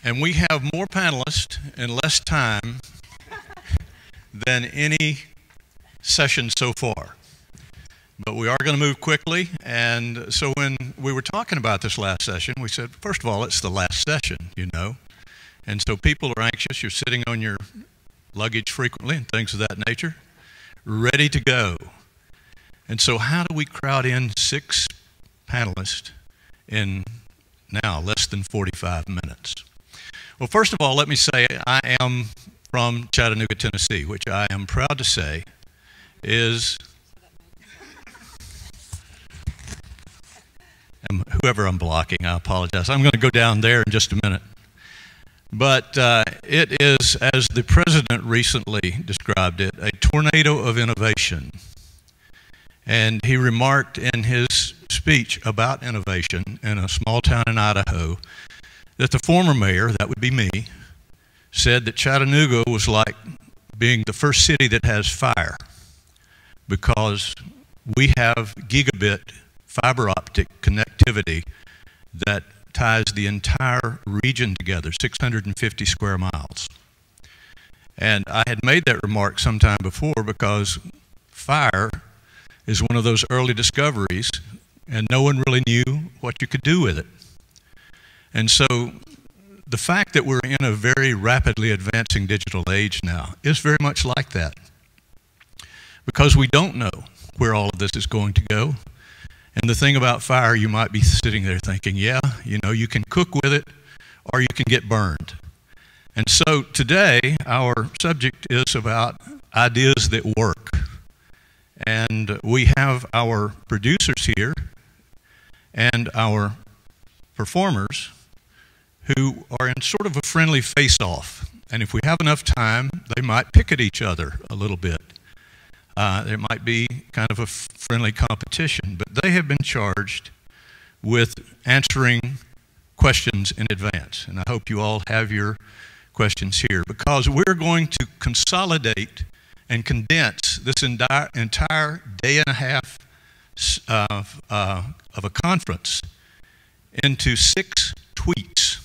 And we have more panelists in less time than any session so far. But we are going to move quickly, and so when we were talking about this last session, we said, first of all, it's the last session, you know. And so people are anxious. You're sitting on your luggage frequently and things of that nature, ready to go. And so how do we crowd in 6 panelists in now less than 45 minutes? Well, first of all, let me say I am from Chattanooga, Tennessee, which I am proud to say is whoever I'm blocking, I apologize. I'm going to go down there in just a minute. But it is, as the president recently described it, a tornado of innovation. And he remarked in his speech about innovation in a small town in Idaho that the former mayor, that would be me, said that Chattanooga was like being the first city that has fire because we have gigabit fiber optic connectivity that ties the entire region together, 650 square miles. And I had made that remark sometime before because fire is one of those early discoveries and no one really knew what you could do with it. And so the fact that we're in a very rapidly advancing digital age now is very much like that because we don't know where all of this is going to go. And the thing about fire, you might be sitting there thinking, yeah, you know, you can cook with it or you can get burned. And so today, our subject is about ideas that work. And we have our producers here and our performers who are in sort of a friendly face-off. And if we have enough time, they might pick at each other a little bit. There might be kind of a friendly competition, but they have been charged with answering questions in advance. And I hope you all have your questions here because we're going to consolidate and condense this entire day and a half of a conference into 6 tweets.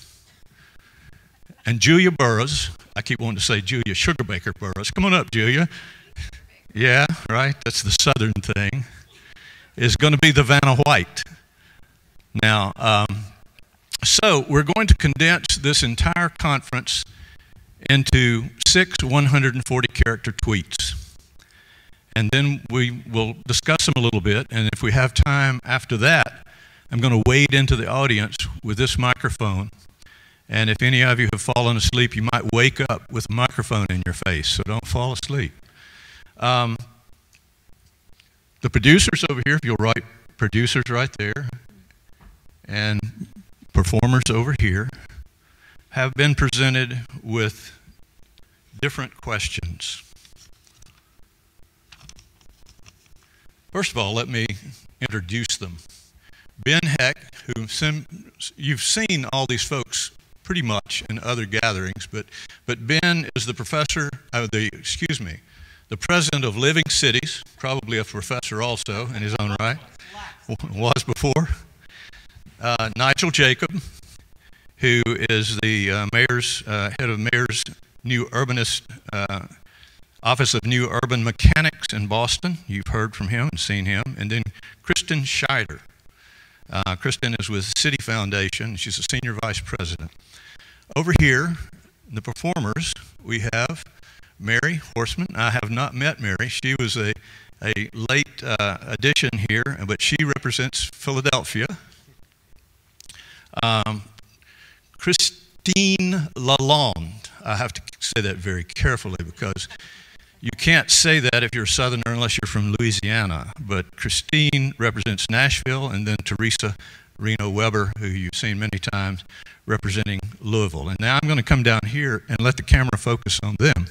And Julia Burroughs, I keep wanting to say Julia Sugarbaker Burroughs, come on up, Julia. Yeah, right, that's the southern thing, is going to be the Vanna White. Now, so we're going to condense this entire conference into 6 140-character tweets. And then we will discuss them a little bit, and if we have time after that, I'm going to wade into the audience with this microphone. And if any of you have fallen asleep, you might wake up with a microphone in your face, so don't fall asleep. The producers over here, if you'll write producers right there, and performers over here, have been presented with different questions. First of all, let me introduce them. Ben Hecht, who you've seen all these folks pretty much in other gatherings, but Ben is the professor, the president of Living Cities, probably a professor also in his own right, was before. Nigel Jacob, who is the mayor's head of mayor's new urbanist Office of New Urban Mechanics in Boston. You've heard from him and seen him. And then Kristen Scheyder. Kristen is with Citi Foundation. She's a senior vice president. Over here, the performers, we have Mary Horseman. I have not met Mary. She was a late addition here, but she represents Philadelphia. Christine LaLonde. I have to say that very carefully because you can't say that if you're a Southerner unless you're from Louisiana. But Christine represents Nashville, and then Theresa Reno-Weber, who you've seen many times, representing Louisville. And now I'm going to come down here and let the camera focus on them.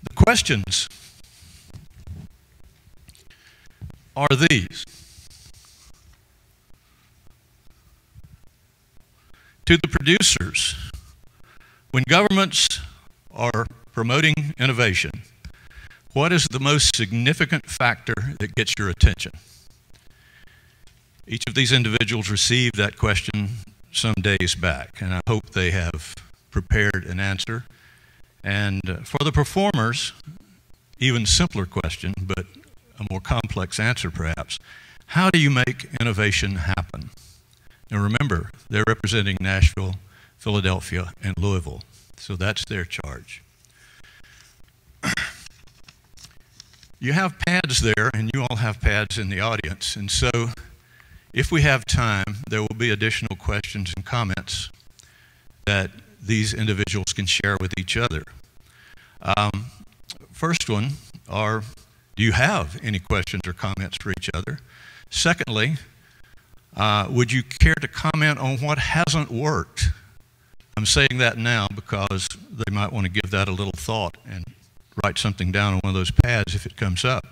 The questions are these. To the producers, when governments are promoting innovation, what is the most significant factor that gets your attention? Each of these individuals received that question some days back, and I hope they have prepared an answer. And for the performers, even simpler question, but a more complex answer perhaps. How do you make innovation happen? And remember, they're representing Nashville, Philadelphia, and Louisville. So that's their charge. You have pads there, and you all have pads in the audience. And so if we have time, there will be additional questions and comments that these individuals can share with each other. First one are, do you have any questions or comments for each other? Secondly, would you care to comment on what hasn't worked? I'm saying that now because they might want to give that a little thought and write something down on one of those pads if it comes up.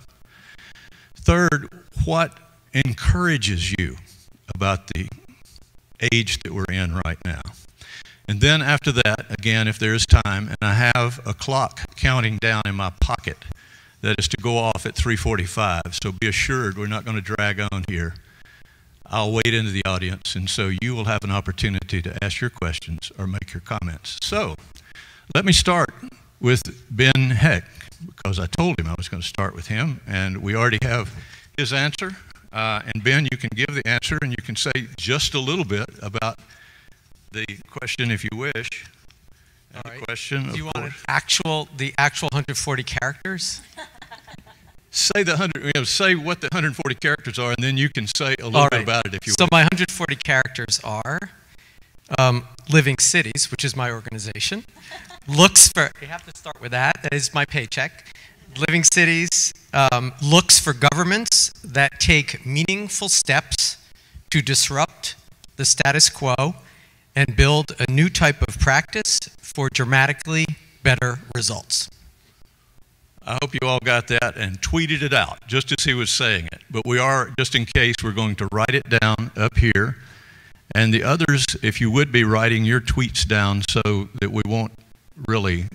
Third, what encourages you about the age that we're in right now? And then after that, again, if there is time, and I have a clock counting down in my pocket that is to go off at 3:45, so be assured we're not going to drag on here. I'll wade into the audience, and so you will have an opportunity to ask your questions or make your comments. So let me start with Ben Hecht, because I told him I was going to start with him, and we already have his answer. And Ben, you can give the answer, and you can say just a little bit about the question if you wish. All right. Question, do you want the actual 140 characters? Say say what the 140 characters are, and then you can say a little bit about it if you wish. So my 140 characters are Living Cities, which is my organization, looks for, you have to start with that, that is my paycheck. Living Cities looks for governments that take meaningful steps to disrupt the status quo and build a new type of practice for dramatically better results. I hope you all got that and tweeted it out, just as he was saying it. But we are, just in case, we're going to write it down up here. And the others, if you would be writing your tweets down so that we won't really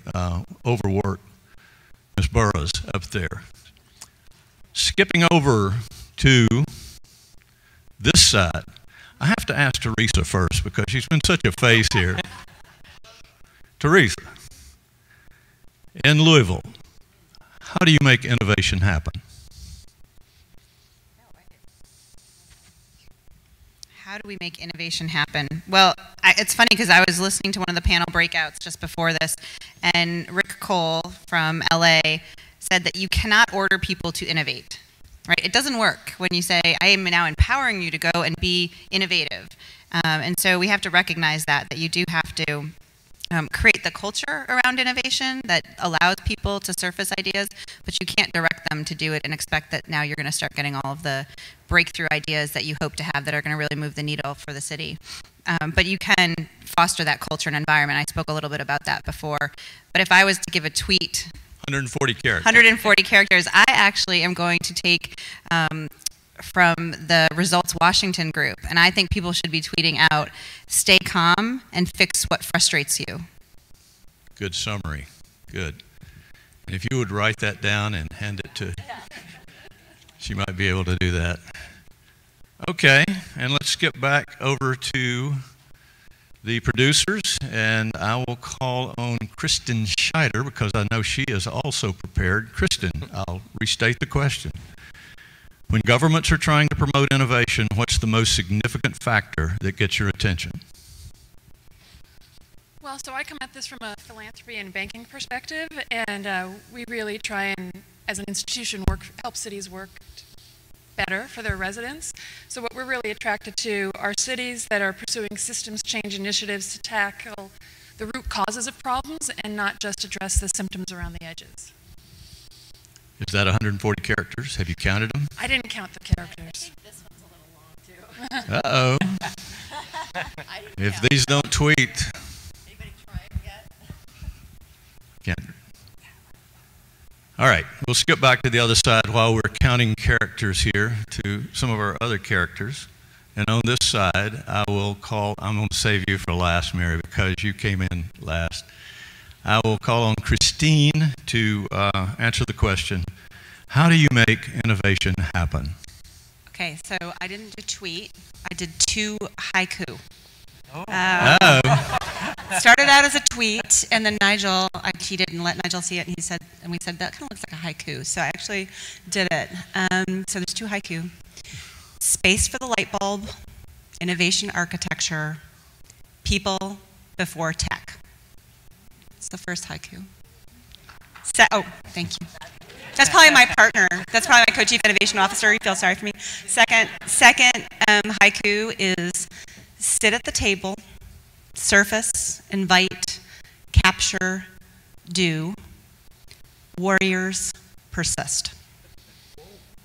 overwork Ms. Burroughs up there. Skipping over to this side, I have to ask Theresa first because she's been such a face here. Theresa, in Louisville, how do you make innovation happen? How do we make innovation happen? Well, it's funny because I was listening to one of the panel breakouts just before this, and Rick Cole from LA said that you cannot order people to innovate, right? It doesn't work when you say, I am now empowering you to go and be innovative. And so we have to recognize that you do have to create the culture around innovation that allows people to surface ideas, but you can't direct them to do it and expect that now you're going to start getting all of the breakthrough ideas that you hope to have that are going to really move the needle for the city. But you can foster that culture and environment. I spoke a little bit about that before. But if I was to give a tweet, 140 characters. 140 characters, I actually am going to take from the Results Washington group, and I think people should be tweeting out, stay calm and fix what frustrates you. Good summary. Good. And if you would write that down and hand it to, she might be able to do that. Okay, and let's skip back over to the producers, and I will call on Kristen Scheyder because I know she is also prepared. Kristen, I'll restate the question. When governments are trying to promote innovation, what's the most significant factor that gets your attention? Well, so I come at this from a philanthropy and banking perspective, and we really try and, as an institution, help cities work better for their residents. So what we're really attracted to are cities that are pursuing systems change initiatives to tackle the root causes of problems and not just address the symptoms around the edges. Is that 140 characters? Have you counted them? I didn't count the characters. I think this one's a little long, too. Uh-oh. If these don't tweet. Anybody trying yet? Can't. All right, we'll skip back to the other side while we're counting characters here to some of our other characters. And on this side, I'm going to save you for last, Mary, because you came in last. I will call on Christine to answer the question, how do you make innovation happen? Okay, so I didn't do tweet, I did 2 haiku. Started out as a tweet, and then Nigel, I cheated and let Nigel see it, and we said, that kind of looks like a haiku. So I actually did it. So there's two haiku. Space for the light bulb, innovation architecture, people before tech. It's the first haiku. Oh, thank you. That's probably my partner. That's probably my co-chief innovation officer. He feels sorry for me. Second haiku is sit at the table, surface, invite, capture, do. Warriors persist.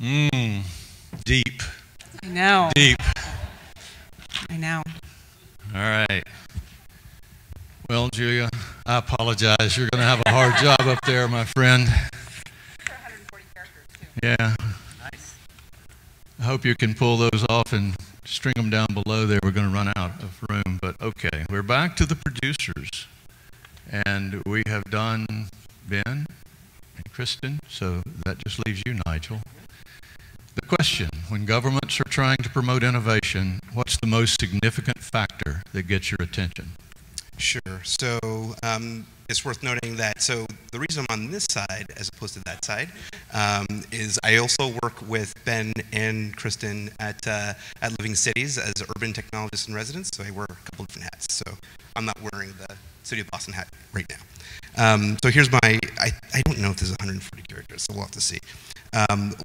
Deep. I know. Deep. I know. All right. Well, Julia, I apologize. You're going to have a hard job up there, my friend. 140 characters, too. Yeah. Nice. I hope you can pull those off and string them down below there. We're going to run out of room, but okay. We're back to the producers. And we have done Ben and Kristen, so that just leaves you, Nigel. The question, when governments are trying to promote innovation, what's the most significant factor that gets your attention? Sure. So it's worth noting that, so the reason I'm on this side as opposed to that side is I also work with Ben and Kristen at Living Cities as urban technologists in residence, so I wear a couple different hats. So I'm not wearing the City of Boston hat right now. So here's my, I don't know if there's 140 characters, so we'll have to see.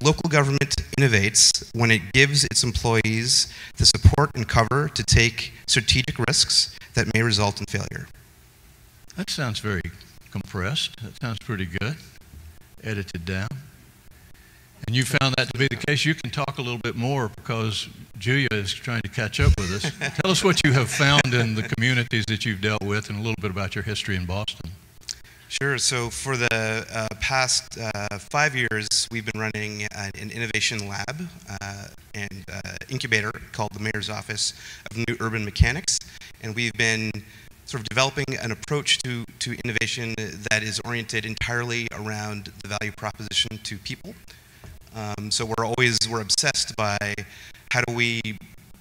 Local government innovates when it gives its employees the support and cover to take strategic risks that may result in failure. That sounds very compressed. That sounds pretty good. Edited down. And you found that to be the case. You can talk a little bit more because Julia is trying to catch up with us. Tell us what you have found in the communities that you've dealt with and a little bit about your history in Boston. Sure. So for the past 5 years, we've been running an innovation lab and incubator called the Mayor's Office of New Urban Mechanics. And we've been sort of developing an approach to innovation that is oriented entirely around the value proposition to people. So we're obsessed by how do we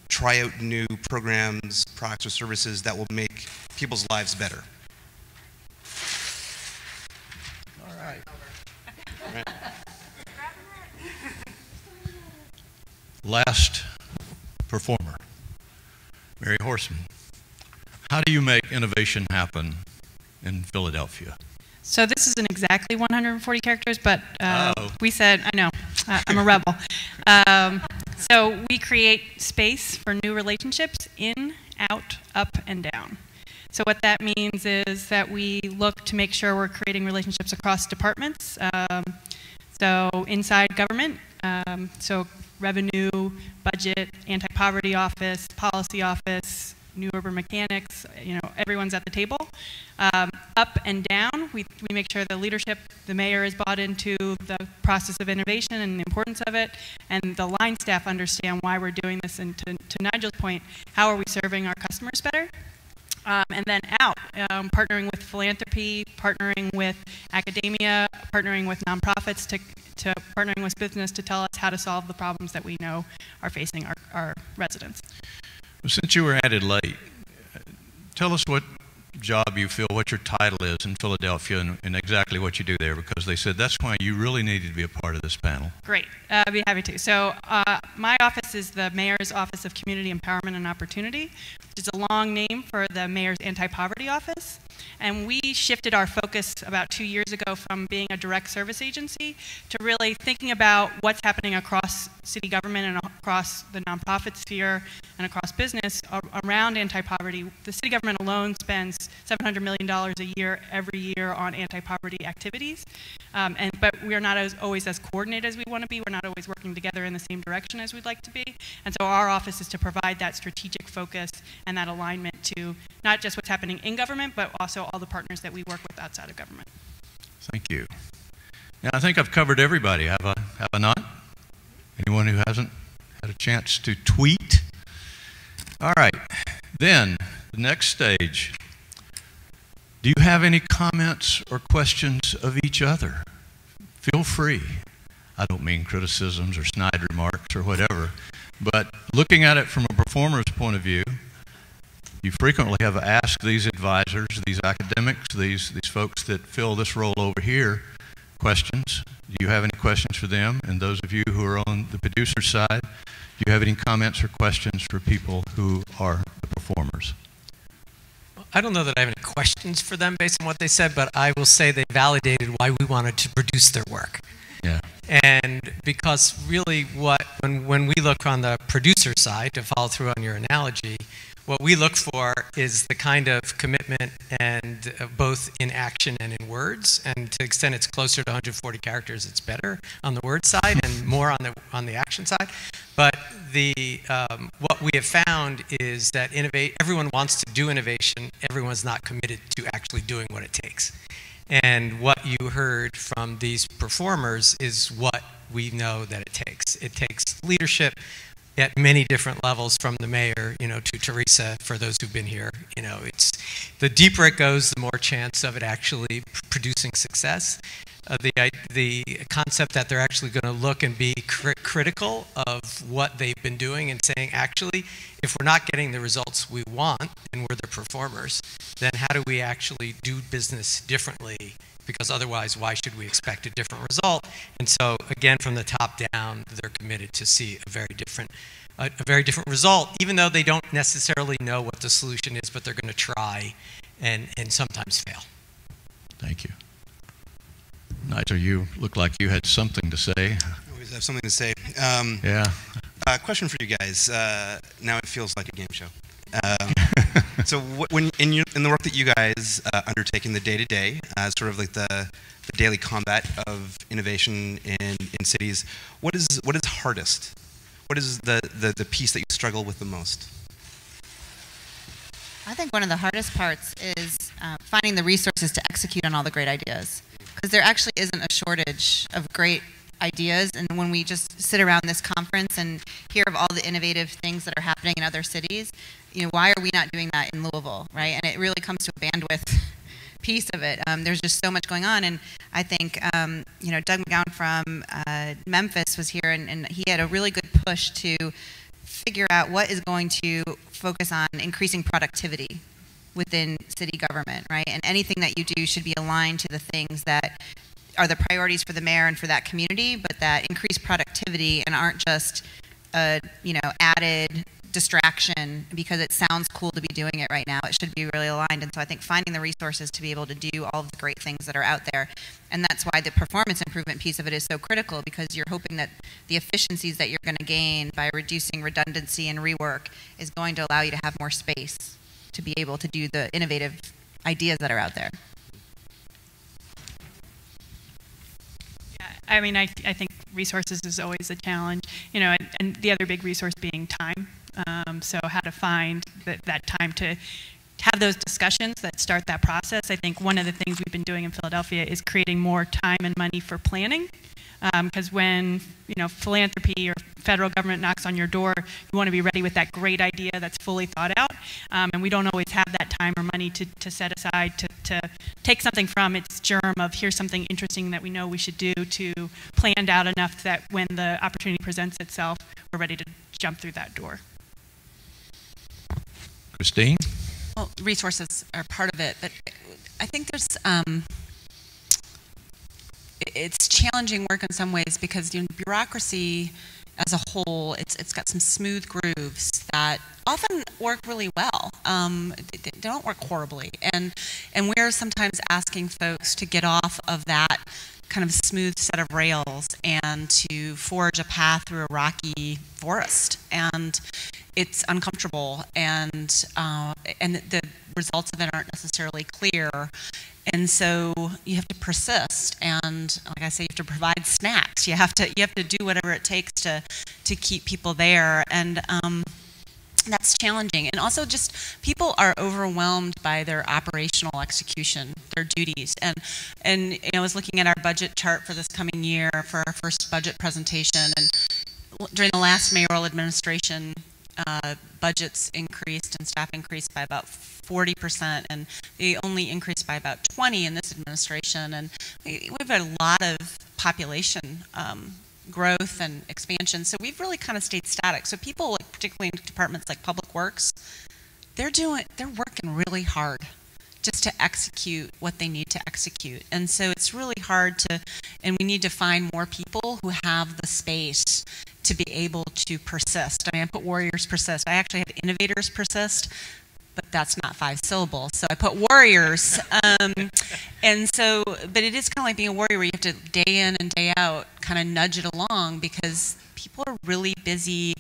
try out new programs, products, or services that will make people's lives better. Right. Last performer, Mary Horseman. How do you make innovation happen in Philadelphia? So this isn't exactly 140 characters, but we said, I know, I'm a rebel. So we create space for new relationships in, out, up, and down. So what that means is that we look to make sure we're creating relationships across departments. So inside government, so revenue, budget, anti-poverty office, policy office, new urban mechanics, everyone's at the table. Up and down, we make sure the leadership, the mayor is bought into the process of innovation and the importance of it, and the line staff understand why we're doing this, and to Nigel's point, how are we serving our customers better? And then out, partnering with philanthropy, partnering with academia, partnering with nonprofits, to partnering with business to tell us how to solve the problems that we know are facing our residents. Well, since you were added late, tell us what job you feel, what your title is in Philadelphia, and exactly what you do there, because they said that's why you really needed to be a part of this panel. Great, I'd be happy to. So my office is the Mayor's Office of Community Empowerment and Opportunity, which is a long name for the Mayor's Anti-Poverty Office. And we shifted our focus about 2 years ago from being a direct service agency to really thinking about what's happening across city government and across the nonprofit sphere and across business around anti-poverty. The city government alone spends $700 million a year every year on anti-poverty activities. But we are not always as coordinated as we want to be. We're not always working together in the same direction as we'd like to be. And so our office is to provide that strategic focus and that alignment to not just what's happening in government, but also all the partners that we work with outside of government. Thank you. Now, I think I've covered everybody. Have I not? Anyone who hasn't had a chance to tweet? All right. Then, the next stage. Do you have any comments or questions of each other? Feel free. I don't mean criticisms or snide remarks or whatever, but looking at it from a performer's point of view, You frequently have asked these advisors, these academics, these folks that fill this role over here, questions. Do you have any questions for them? And those of you who are on the producer side, do you have any comments or questions for people who are the performers? I don't know that I have any questions for them based on what they said, but I will say they validated why we wanted to produce their work. Yeah. And because really when we look on the producer side, to follow through on your analogy, what we look for is the kind of commitment and both in action and in words. And to the extent it's closer to 140 characters, it's better on the word side and more on the action side. But what we have found is that everyone wants to do innovation. Everyone's not committed to actually doing what it takes. And what you heard from these performers is what we know that it takes. It takes leadership at many different levels, from the mayor, to Theresa, for those who've been here. It's the deeper it goes, the more chance of it actually producing success. The concept that they're actually going to look and be critical of what they've been doing and saying, actually, if we're not getting the results we want and we're the performers, then how do we actually do business differently? Because otherwise, why should we expect a different result? And so, again, from the top down, they're committed to see a very different result, even though they don't necessarily know what the solution is, but they're going to try and sometimes fail. Thank you. Nigel, you look like you had something to say. I always have something to say. Yeah. Question for you guys. Now it feels like a game show. So when in the work that you guys undertake in the day-to-day, sort of like the daily combat of innovation in cities, what is hardest? What is the piece that you struggle with the most? I think one of the hardest parts is finding the resources to execute on all the great ideas, because there actually isn't a shortage of great ideas. And when we just sit around this conference and hear of all the innovative things that are happening in other cities, why are we not doing that in Louisville, right? And it really comes to a bandwidth piece of it. There's just so much going on, and I think Doug McGowan from Memphis was here, and he had a really good push to figure out what is going to focus on increasing productivity within city government, right? And anything that you do should be aligned to the things that are the priorities for the mayor and for that community, but that increase productivity and aren't just added distraction because it sounds cool to be doing it right now. It should be really aligned. And so I think finding the resources to be able to do all of the great things that are out there, and that's why the performance improvement piece of it is so critical, because you're hoping that the efficiencies that you're going to gain by reducing redundancy and rework is going to allow you to have more space to be able to do the innovative ideas that are out there. I mean, I think resources is always a challenge, and the other big resource being time. So how to find that time to have those discussions that start that process. I think one of the things we've been doing in Philadelphia is creating more time and money for planning. Because when philanthropy or federal government knocks on your door, you want to be ready with that great idea that's fully thought out, and we don't always have that time or money to set aside to take something from its germ of here's something interesting that we know we should do, to planned out enough that when the opportunity presents itself, we're ready to jump through that door. Christine? Well, resources are part of it, but I think there's it's challenging work in some ways, because bureaucracy as a whole, it's got some smooth grooves that often work really well. They don't work horribly, and we're sometimes asking folks to get off of that kind of smooth set of rails and to forge a path through a rocky forest, and it's uncomfortable, and the results of it aren't necessarily clear. And so you have to persist, and like I say, you have to provide snacks. You have to do whatever it takes to keep people there, and that's challenging. And also, just people are overwhelmed by their operational execution, their duties. And I was looking at our budget chart for this coming year for our first budget presentation, and during the last mayoral administration, budgets increased and staff increased by about 40%, and they only increased by about 20% in this administration. And we've had a lot of population growth and expansion, so we've really kind of stayed static. So people, particularly in departments like Public Works, they're working really hard just to execute what they need to execute. And so it's really hard and we need to find more people who have the space to be able to persist. I mean, I put warriors persist. I actually have innovators persist, but that's not 5 syllables. So I put warriors. And so, but it is kind of like being a warrior where you have to day in and day out kind of nudge it along because people are really busy,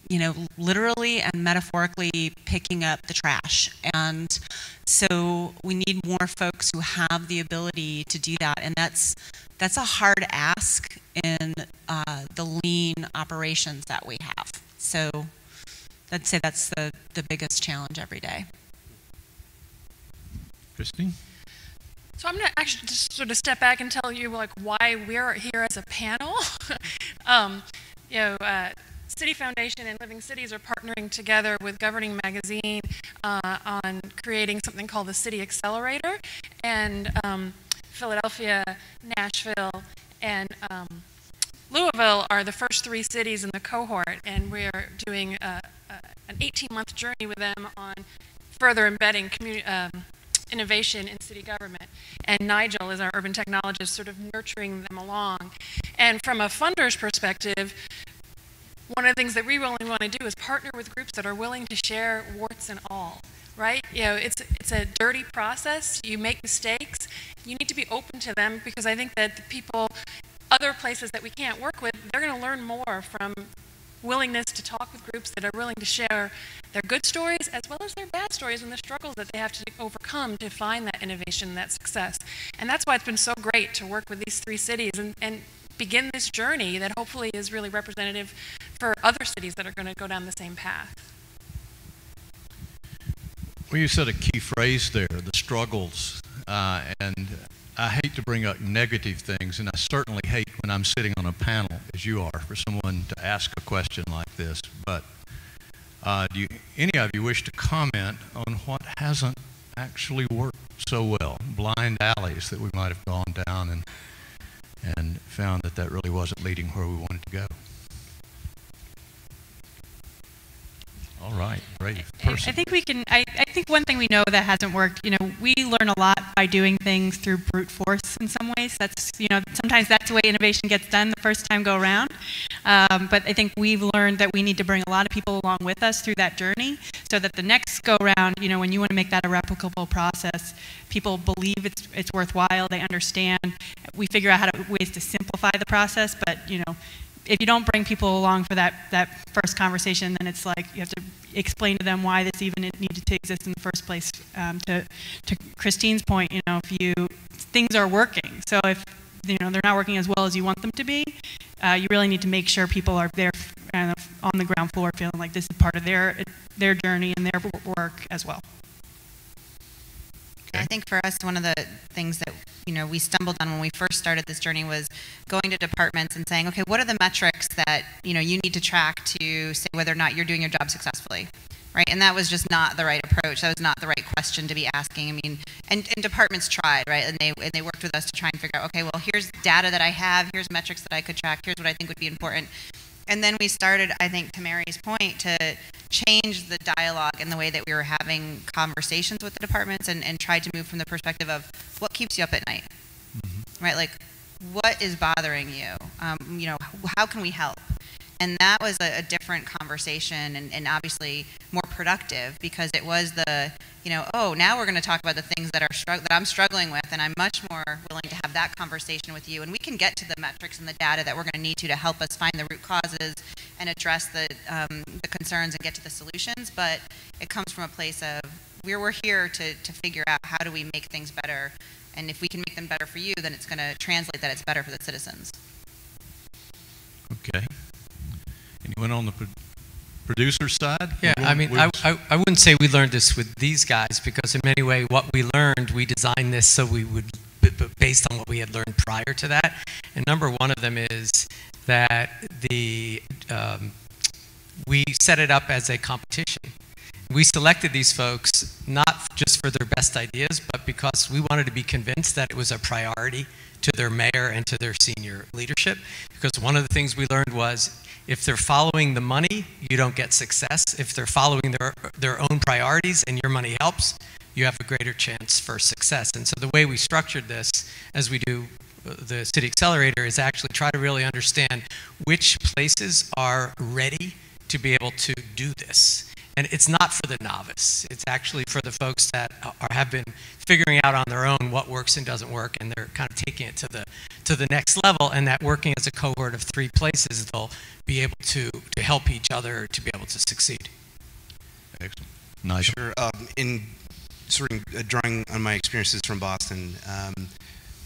you know, literally and metaphorically picking up the trash. And so we need more folks who have the ability to do that. And that's a hard ask in the lean operations that we have. So I'd say that's the biggest challenge every day. Christine? So I'm going to actually just sort of step back and tell you like why we're here as a panel. You know, City Foundation and Living Cities are partnering together with Governing Magazine on creating something called the City Accelerator, and Philadelphia, Nashville, and Louisville are the first 3 cities in the cohort, and we're doing an 18-month journey with them on further embedding innovation in city government. And Nigel is our urban technologist, sort of nurturing them along. And from a funder's perspective, one of the things that we really want to do is partner with groups that are willing to share warts and all, right? You know, it's a dirty process. You make mistakes. You need to be open to them because I think that the people, other places that we can't work with, they're going to learn more from willingness to talk with groups that are willing to share their good stories as well as their bad stories and the struggles that they have to overcome to find that innovation, that success. And that's why it's been so great to work with these 3 cities and begin this journey that hopefully is really representative for other cities that are going to go down the same path. Well, you said a key phrase there, the struggles, and I hate to bring up negative things, and I certainly hate when I'm sitting on a panel, as you are, for someone to ask a question like this, but do any of you wish to comment on what hasn't actually worked so well, blind alleys that we might have gone down and found that really wasn't leading where we wanted to go? All right, brave person. I think we can, I think one thing we know that hasn't worked, you know, we learn a lot by doing things through brute force in some ways. That's, you know, sometimes that's the way innovation gets done the first time go around. But I think we've learned that we need to bring a lot of people along with us through that journey so that the next go around, you know, when you want to make that a replicable process, people believe it's worthwhile, they understand. We figure out ways to simplify the process, but, you know, if you don't bring people along for that first conversation, then it's like you have to explain to them why this even needed to exist in the first place. To Christine's point, you know, things are working. So if you know they're not working as well as you want them to be, you really need to make sure people are there kind of on the ground floor, feeling like this is part of their journey and their work as well. I think for us, one of the things that, you know, we stumbled on when we first started this journey was going to departments and saying, okay, what are the metrics that, you know, you need to track to say whether or not you're doing your job successfully, right? And that was just not the right approach. That was not the right question to be asking. I mean, and departments tried, right? And they worked with us to try and figure out, okay, well, here's data that I have, here's metrics that I could track, here's what I think would be important. And then we started, I think, to Mary's point, to change the dialogue and the way that we were having conversations with the departments and tried to move from the perspective of what keeps you up at night, right? Like, what is bothering you? You know, how can we help? And that was a different conversation and obviously more productive because it was the, you know, oh, now we're going to talk about the things that I'm struggling with, and I'm much more willing to have that conversation with you. And we can get to the metrics and the data that we're going to need to help us find the root causes and address the concerns and get to the solutions. But it comes from a place of we're here to figure out how do we make things better. And if we can make them better for you, then it's going to translate that it's better for the citizens. Okay. Anyone on the producer side? Yeah, I mean, I wouldn't say we learned this with these guys because in many ways what we learned, we designed this so we would, based on what we had learned prior to that. And number one of them is that we set it up as a competition. We selected these folks not just for their best ideas, but because we wanted to be convinced that it was a priority to their mayor and to their senior leadership, because one of the things we learned was if they're following the money, you don't get success. If they're following their own priorities and your money helps, you have a greater chance for success. And so the way we structured this, as we do the City Accelerator, is actually try to really understand which places are ready to be able to do this. And it's not for the novice. It's actually for the folks that have been figuring out on their own what works and doesn't work, and they're kind of taking it to the next level, and that working as a cohort of 3 places, they'll be able to help each other to be able to succeed. Excellent. Nigel? Sure. In sort of drawing on my experiences from Boston,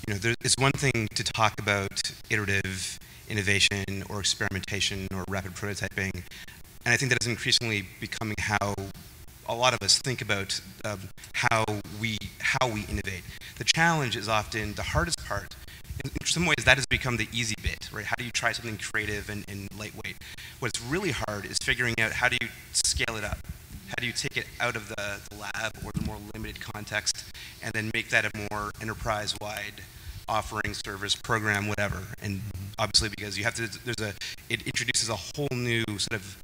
you know, it's one thing to talk about iterative innovation or experimentation or rapid prototyping, and I think that is increasingly becoming how a lot of us think about how we innovate. The challenge is often the hardest part. In some ways, that has become the easy bit, right? How do you try something creative and lightweight? What's really hard is figuring out how do you scale it up? How do you take it out of the lab or the more limited context and then make that a more enterprise-wide offering, service, program, whatever? And obviously, because you have to, it introduces a whole new sort of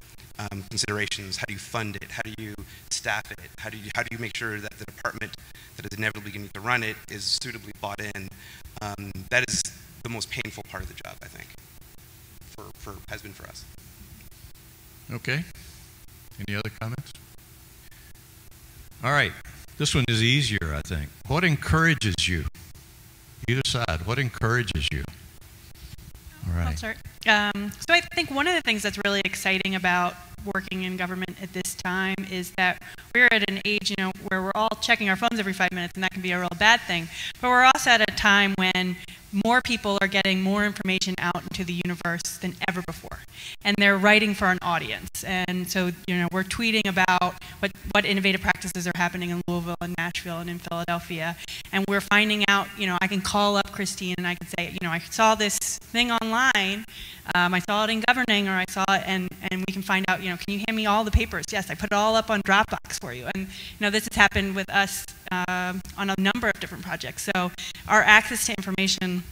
considerations. How do you fund it? How do you staff it? How do you make sure that the department that is inevitably going to run it is suitably bought in? That is the most painful part of the job, I think, has been for us. Okay. Any other comments? All right. This one is easier, I think. What encourages you? Either side, what encourages you? All right. I'll start. So I think one of the things that's really exciting about working in government at this time is that we're at an age, you know, where we're all checking our phones every 5 minutes, and that can be a real bad thing. But we're also at a time when more people are getting more information out into the universe than ever before, and they're writing for an audience. And so, you know, we're tweeting about what innovative practices are happening in Louisville and Nashville and in Philadelphia, and we're finding out, you know, I can call up Christine and I can say, you know, I saw this thing online, I saw it in governing, or I saw it, and we can find out, you know, can you hand me all the papers? Yes, I put it all up on Dropbox for you. And, you know, this has happened with us on a number of different projects. So our access to information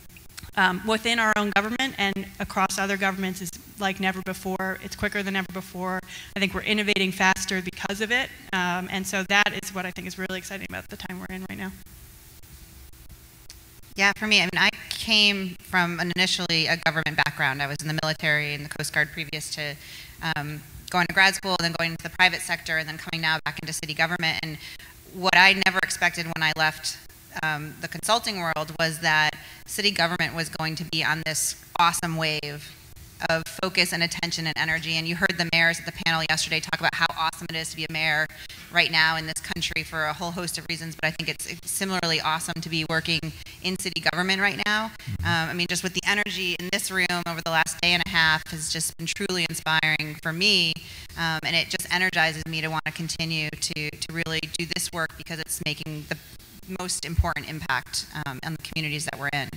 within our own government and across other governments is like never before. It's quicker than ever before. I think we're innovating faster because of it. And so that is what I think is really exciting about the time we're in right now. Yeah, for me, I mean, I came from initially a government background. I was in the military and the Coast Guard previous to going to grad school and then going into the private sector and then coming now back into city government. And what I never expected when I left the consulting world was that city government was going to be on this awesome wave of focus and attention and energy. And you heard the mayors at the panel yesterday talk about how awesome it is to be a mayor right now in this country for a whole host of reasons. But I think it's similarly awesome to be working in city government right now. I mean, just with the energy in this room over the last day and a half has just been truly inspiring for me. And it just energizes me to want to continue to really do this work because it's making the most important impact on the communities that we're in.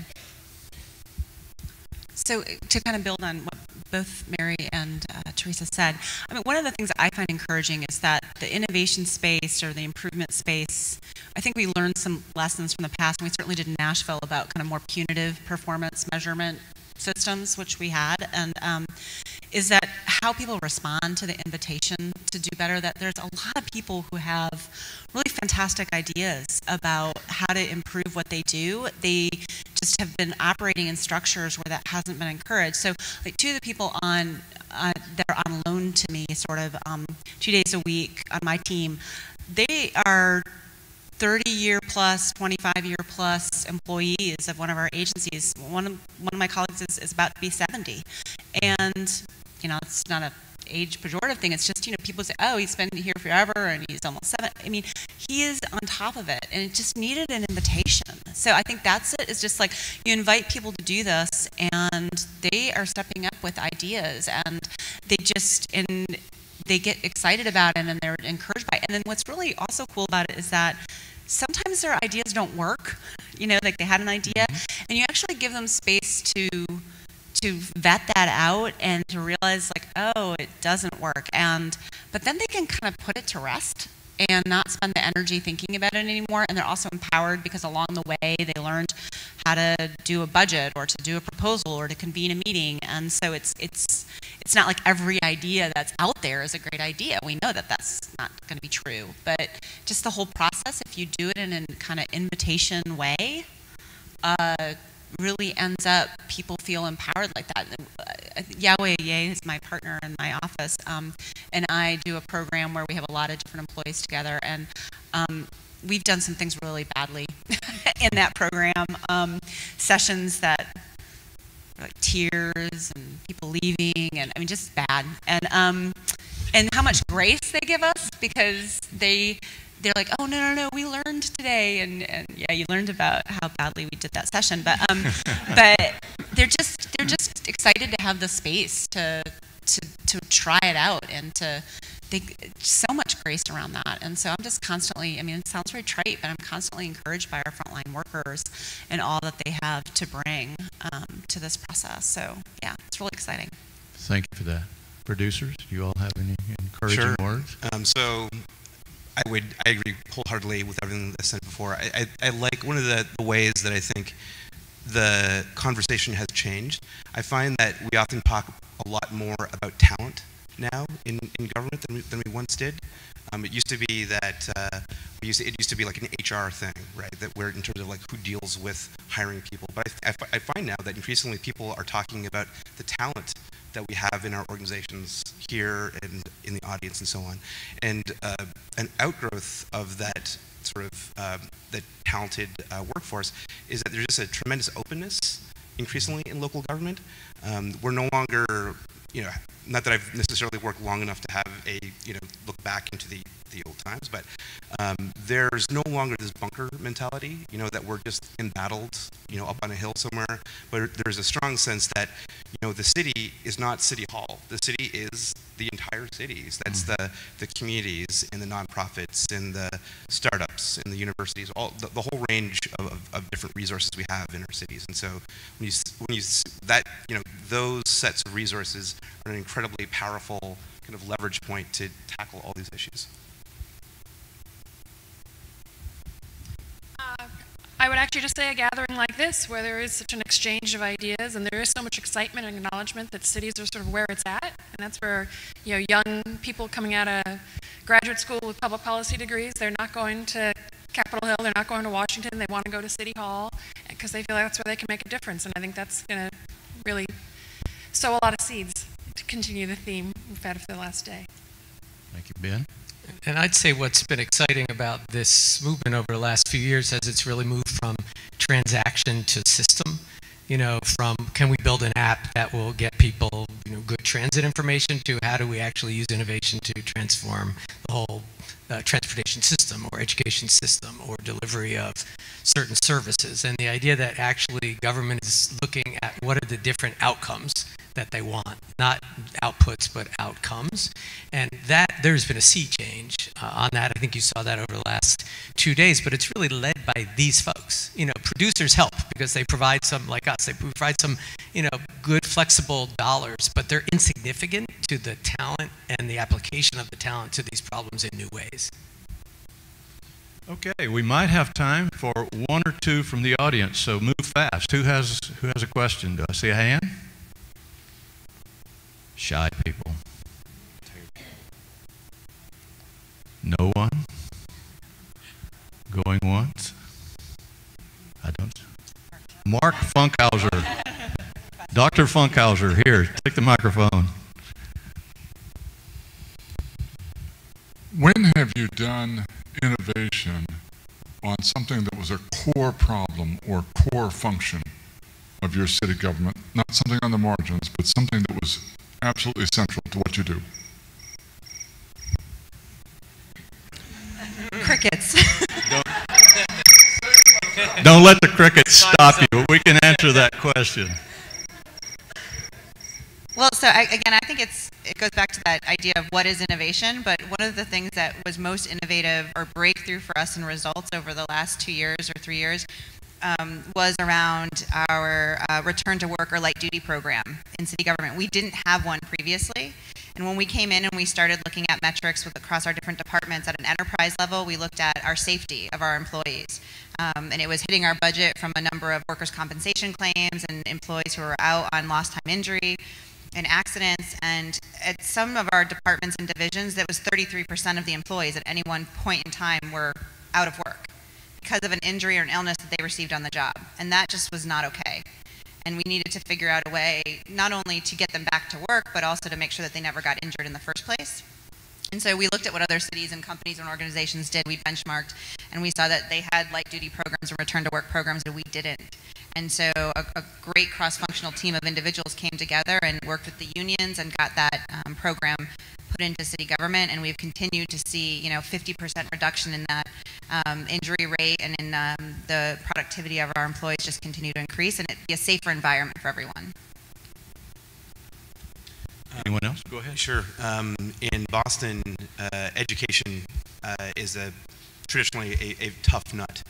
So to kind of build on what both Mary and Theresa said, I mean, one of the things that I find encouraging is that the innovation space or the improvement space, I think we learned some lessons from the past, and we certainly did in Nashville about kind of more punitive performance measurement systems, which we had, and is that how people respond to the invitation to do better, that there's a lot of people who have really fantastic ideas about how to improve what they do. They just have been operating in structures where that hasn't been encouraged. So like two of the people on that are on loan to me sort of 2 days a week on my team, they are 30-year plus, 25-year plus employees of one of our agencies. One of my colleagues is about to be 70. And, you know, it's not an age pejorative thing. It's just, you know, people say, oh, he's been here forever and he's almost 7. I mean, he is on top of it, and it just needed an invitation. So I think that's it. It's just like you invite people to do this, and they are stepping up with ideas, and they get excited about it, and they're encouraged by it. And then what's really also cool about it is that sometimes their ideas don't work. You know, like they had an idea, and you actually give them space to vet that out and to realize like, oh, it doesn't work. But then they can kind of put it to rest and not spend the energy thinking about it anymore. And they're also empowered because along the way they learned how to do a budget or to do a proposal or to convene a meeting. And so it's not like every idea that's out there is a great idea. We know that that's not going to be true, but just the whole process, if you do it in a kind of invitation way, really ends up people feel empowered like that. Yahweh Ye is my partner in my office, and I do a program where we have a lot of different employees together, and we've done some things really badly in that program. Sessions that were like tears and people leaving, and I mean just bad. And how much grace they give us because they're like, oh no, we learned today, and yeah, you learned about how badly we did that session, but they're just excited to have the space to try it out and to think so much grace around that. And so I'm just constantly, I mean, it sounds very trite, but I'm constantly encouraged by our frontline workers and all that they have to bring to this process. So yeah, it's really exciting. Thank you for that. Producers, do you all have any encouraging words? So I agree wholeheartely with everything that's said before. I like one of the ways that I think the conversation has changed. I find that we often talk a lot more about talent now in government than we once did. It used to be that it used to be like an HR thing, right? That we're in terms of like who deals with hiring people. But I find now that increasingly people are talking about the talent that we have in our organizations here and in the audience and so on. And an outgrowth of that sort of the talented workforce is that there's just a tremendous openness increasingly in local government. We're no longer, not that I've necessarily worked long enough to have a, look back into the old times, but there's no longer this bunker mentality, that we're just embattled, up on a hill somewhere. But there's a strong sense that, the city is not City Hall. The city is the entire cities. That's the communities and the nonprofits and the startups and the universities, all the whole range of different resources we have in our cities. And so when you those sets of resources are an incredibly powerful kind of leverage point to tackle all these issues. I would actually just say a gathering like this, where there is such an exchange of ideas and there is so much excitement and acknowledgement that cities are sort of where it's at, and that's where young people coming out of graduate school with public policy degrees, they're not going to Capitol Hill, they're not going to Washington, they want to go to City Hall because they feel like that's where they can make a difference, and I think that's going to really sow a lot of seeds to continue the theme we've had for the last day. Thank you, Ben. And I'd say what's been exciting about this movement over the last few years is it's really moved from transaction to system. From can we build an app that will get people good transit information to how do we actually use innovation to transform the whole transportation system or education system or delivery of certain services. And the idea that actually government is looking at what are the different outcomes that they want, not outputs, but outcomes. And that there's been a sea change on that. I think you saw that over the last 2 days, but it's really led by these folks. Producers help because they provide some, like us, they provide some, good flexible dollars, but they're insignificant to the talent and the application of the talent to these problems in new ways. Okay, we might have time for one or two from the audience, so move fast. Who has a question? Do I see a hand? Shy people. No one? Going once? I don't. Mark Funkhauser. Dr. Funkhauser, here, take the microphone. When have you done innovation on something that was a core problem or core function of your city government? Not something on the margins, but something that was absolutely central to what you do. Crickets. Don't let the crickets stop you. We can answer that question. Well, so I think it goes back to that idea of what is innovation, but one of the things that was most innovative or breakthrough for us in results over the last 2 years or 3 years was around our return to work or light duty program in city government. We didn't have one previously, And when we came in and we started looking at metrics across our different departments at an enterprise level, we looked at our safety of our employees. And it was hitting our budget from a number of workers' compensation claims and employees who were out on lost time injury and accidents. And at some of our departments and divisions, that was 33% of the employees at any one point in time were out of work because of an injury or an illness that they received on the job. And that just was not okay. And we needed to figure out a way not only to get them back to work, but also to make sure that they never got injured in the first place. And so we looked at what other cities and companies and organizations did. We benchmarked, and we saw that they had light duty programs and return to work programs, and we didn't. And so a great cross-functional team of individuals came together and worked with the unions and got that program put into city government, and we've continued to see 50% reduction in that injury rate, and in the productivity of our employees just continue to increase, and it be a safer environment for everyone. Anyone else? Go ahead. Sure. In Boston, education is traditionally a tough nut.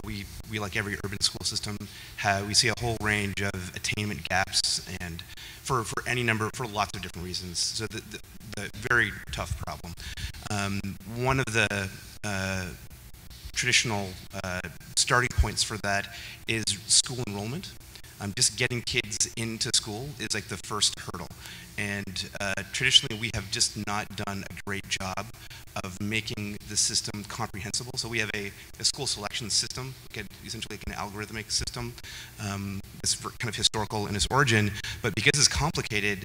We like every urban school system, we see a whole range of attainment gaps, and for lots of different reasons. So the very tough problem. One of the traditional starting points for that is school enrollment. Just getting kids into school is like the first hurdle. And traditionally, we have just not done a great job of making the system comprehensible. So we have a school selection system, essentially like an algorithmic system. It's kind of historical in its origin, but because it's complicated,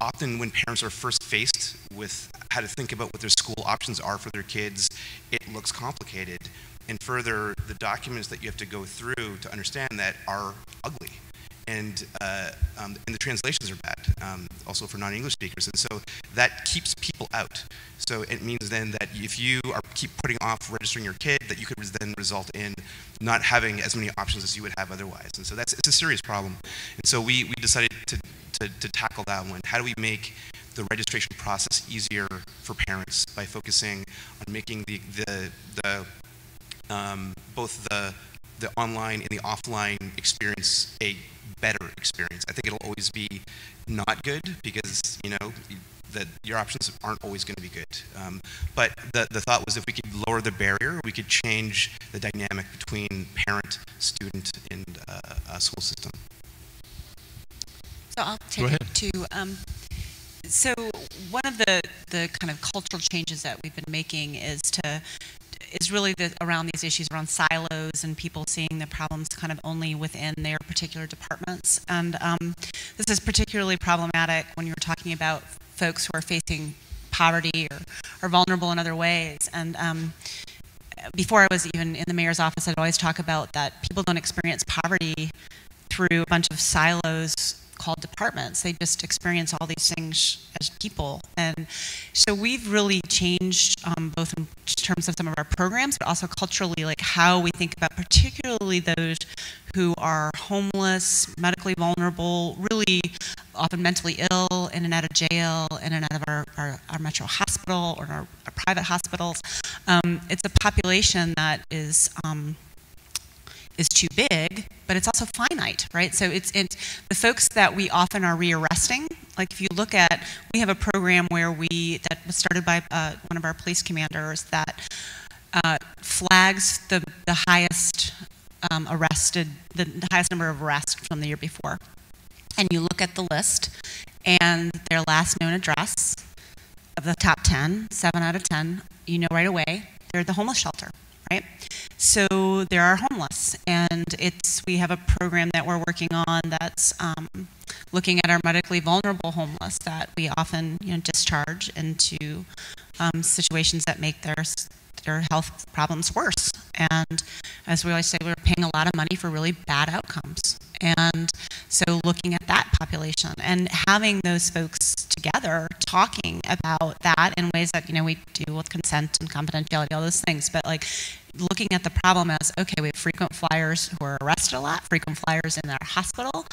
often when parents are first faced with how to think about what their school options are for their kids, it looks complicated. And further, the documents that you have to go through to understand that are ugly. And the translations are bad, also for non-English speakers. And so that keeps people out. So it means then that if you keep putting off registering your kid, that you could then result in not having as many options as you would have otherwise. And so it's a serious problem. And so we decided to tackle that one. How do we make the registration process easier for parents by focusing on making both the online and the offline experience a better experience? I think it'll always be not good because that your options aren't always going to be good. But the thought was if we could lower the barrier, we could change the dynamic between parent, student, and school system. So I'll take it too. So one of the kind of cultural changes that we've been making is really around these issues around silos and people seeing the problems kind of only within their particular departments. And this is particularly problematic when you're talking about folks who are facing poverty or are vulnerable in other ways. And before I was even in the mayor's office, I'd always talk about that people don't experience poverty through a bunch of silos called departments. They just experience all these things as people. And so we've really changed both in terms of some of our programs, but also culturally, like how we think about particularly those who are homeless, medically vulnerable, really often mentally ill, in and out of jail, in and out of our metro hospital or our private hospitals. It's a population that is too big, but it's also finite, right? So it's the folks that we often are rearresting. Like if you look at, we have a program that was started by one of our police commanders that flags the highest the highest number of arrests from the year before. And you look at the list and their last known address of the top 10, 7 out of 10, you know right away, they're at the homeless shelter, right? So they are homeless, and we have a program that we're working on that's looking at our medically vulnerable homeless that we often discharge into situations that make their health problems worse. And as we always say, we're paying a lot of money for really bad outcomes. And so looking at that population and having those folks together talking about that in ways that we do with consent and confidentiality, all those things, but like looking at the problem as, okay, we have frequent flyers who are arrested a lot, frequent flyers in our hospital,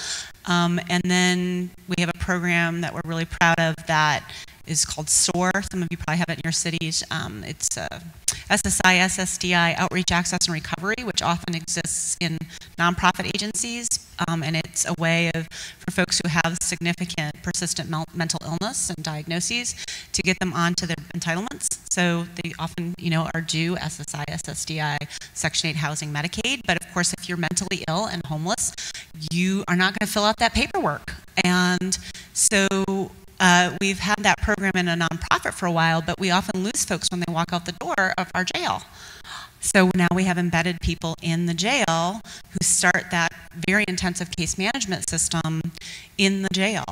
and then we have a program that we're really proud of that is called SOAR. Some of you probably have it in your cities. It's SSI, SSDI, Outreach, Access, and Recovery, which often exists in nonprofit agencies, and it's a way for folks who have significant persistent mental illness and diagnoses to get them onto their entitlements. So they often, are due SSI, SSDI, Section 8 housing, Medicaid, but of course if you're mentally ill and homeless, you are not going to fill out that paperwork. And so we've had that program in a nonprofit for a while, but we often lose folks when they walk out the door of our jail. So now we have embedded people in the jail who start that very intensive case management system in the jail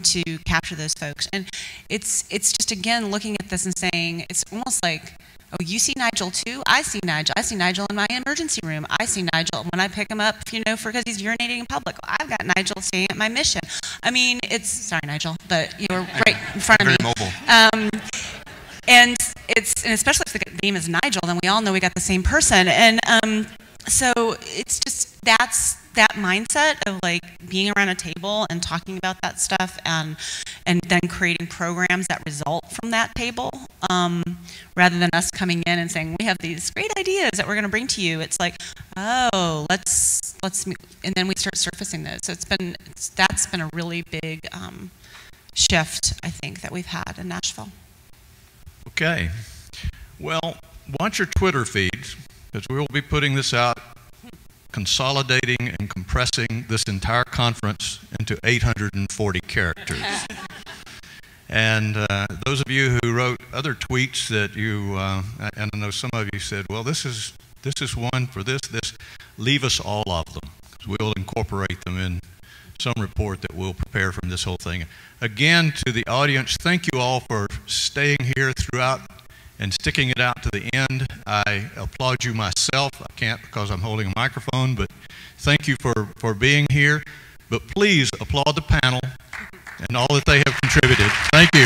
to capture those folks. And it's just, again, looking at this and saying, it's almost like, oh, you see Nigel too? I see Nigel. I see Nigel in my emergency room. I see Nigel when I pick him up, because he's urinating in public. I've got Nigel staying at my mission. I mean, sorry, Nigel, but you're right in front of me. Very mobile. And especially if the name is Nigel, then we all know we got the same person. And so it's just, that's that mindset of like being around a table and talking about that stuff and then creating programs that result from that table, rather than us coming in and saying, we have these great ideas that we're going to bring to you. It's like, oh, let's and then we start surfacing those. So that's been a really big shift, I think, that we've had in Nashville. Okay. Well, watch your Twitter feeds, because we will be putting this out, consolidating and compressing this entire conference into 840 characters. And those of you who wrote other tweets that and I know some of you said, well, this is one for this, leave us all of them. We'll incorporate them in some report that we'll prepare from this whole thing. Again, to the audience, thank you all for staying here throughout and sticking it out to the end. I applaud you myself. I can't because I'm holding a microphone, but thank you for being here. But please applaud the panel and all that they have contributed. Thank you.